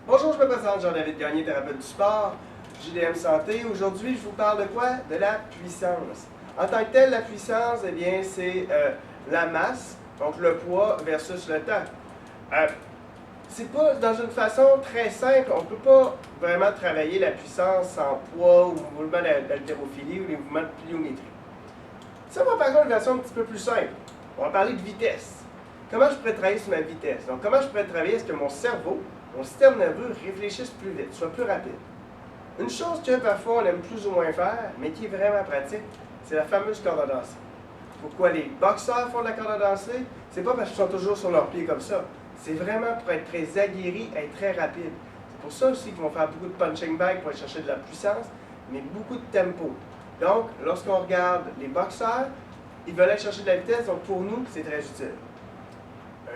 Bonjour, je me présente Jean-David Gagné, thérapeute du sport, JDM Santé. Aujourd'hui, je vous parle de quoi? De la puissance. En tant que telle, la puissance, eh bien, c'est la masse, donc le poids versus le temps. C'est pas dans une façon très simple, on ne peut pas vraiment travailler la puissance en poids ou mouvement d'haltérophilie ou les mouvements de pliométrie. Ça va par contre une version un petit peu plus simple. On va parler de vitesse. Comment je pourrais travailler sur ma vitesse? Donc, comment je pourrais travailler à ce que mon cerveau, mon système nerveux réfléchisse plus vite, soit plus rapide? Une chose que parfois on aime plus ou moins faire, mais qui est vraiment pratique, c'est la fameuse corde à danser. Pourquoi les boxeurs font de la corde à danser? C'est pas parce qu'ils sont toujours sur leurs pieds comme ça. C'est vraiment pour être très aguerri, être très rapide. C'est pour ça aussi qu'ils vont faire beaucoup de punching bag pour aller chercher de la puissance, mais beaucoup de tempo. Donc, lorsqu'on regarde les boxeurs, ils veulent aller chercher de la vitesse, donc pour nous, c'est très utile.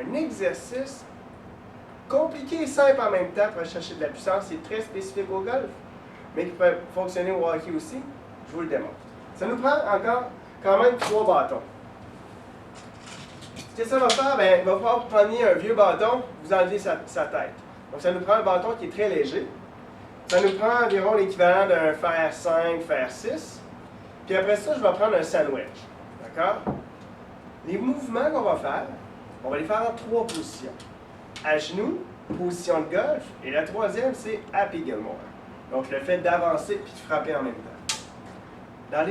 Un exercice compliqué et simple en même temps pour aller chercher de la puissance, c'est très spécifique au golf, mais qui peut fonctionner au hockey aussi, je vous le démontre. Ça nous prend encore quand même 3 bâtons. Ce que ça va faire, bien, il va falloir prendre un vieux bâton, vous enlever sa tête. Donc ça nous prend un bâton qui est très léger. Ça nous prend environ l'équivalent d'un fer 5, fer 6. Puis après ça, je vais prendre un sandwich. D'accord? Les mouvements qu'on va faire, on va les faire en 3 positions. À genoux, position de golf, et la troisième, c'est Happy Gilmore. Donc le fait d'avancer puis de frapper en même temps. Dans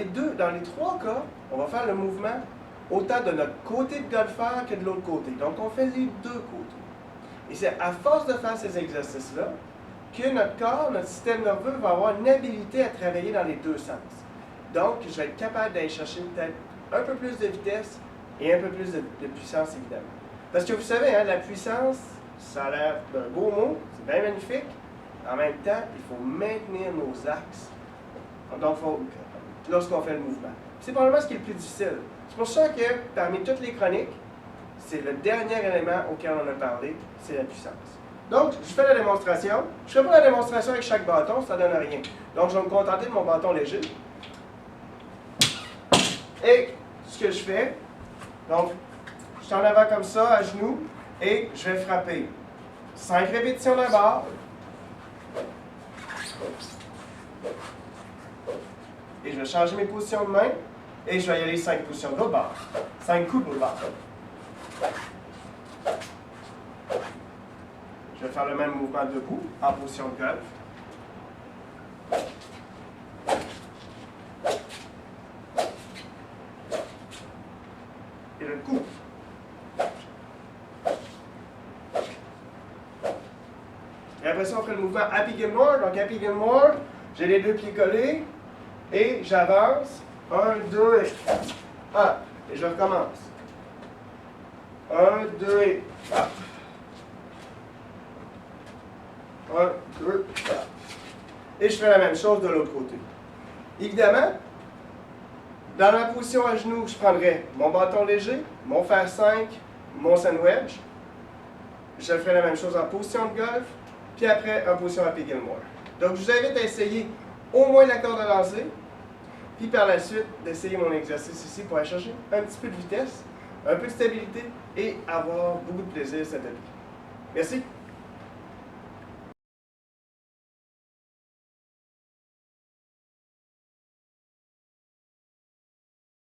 les 3 cas, on va faire le mouvement autant de notre côté de golfeur que de l'autre côté. Donc on fait les 2 côtés. Et c'est à force de faire ces exercices-là que notre corps, notre système nerveux va avoir une habilité à travailler dans les 2 sens. Donc je vais être capable d'aller chercher peut-être un peu plus de vitesse et un peu plus de puissance, évidemment. Parce que vous savez, hein, la puissance, ça a l'air d'un beau mot, c'est bien magnifique. En même temps, il faut maintenir nos axes. Donc, lorsqu'on fait le mouvement. C'est probablement ce qui est le plus difficile. C'est pour ça que, parmi toutes les chroniques, c'est le dernier élément auquel on a parlé, c'est la puissance. Donc, je fais la démonstration. Je ne ferai pas la démonstration avec chaque bâton, ça ne donne rien. Donc, je vais me contenter de mon bâton léger. Et ce que je fais, donc, je suis en avant comme ça, à genoux, et je vais frapper 5 répétitions d'un bord. Et je vais changer mes positions de main, et je vais y aller 5 positions de l'autre bord. 5 coups de l'autre bord. Je vais faire le même mouvement debout, en position de golf. Et le coup. Et après ça, on fait le mouvement Happy Gilmore. Donc, Happy Gilmore, j'ai les 2 pieds collés et j'avance. 1, 2 et 1. Et je recommence. 1, 2 et 1, 2, et je fais la même chose de l'autre côté. Évidemment, dans la position à genoux, je prendrai mon bâton léger, mon fer 5, mon sandwich. Je ferai la même chose en position de golf, puis après en position Happy Gilmore. Donc, je vous invite à essayer au moins la corde à lancer, puis par la suite d'essayer mon exercice ici pour aller chercher un petit peu de vitesse, un peu de stabilité et avoir beaucoup de plaisir cette année. Merci.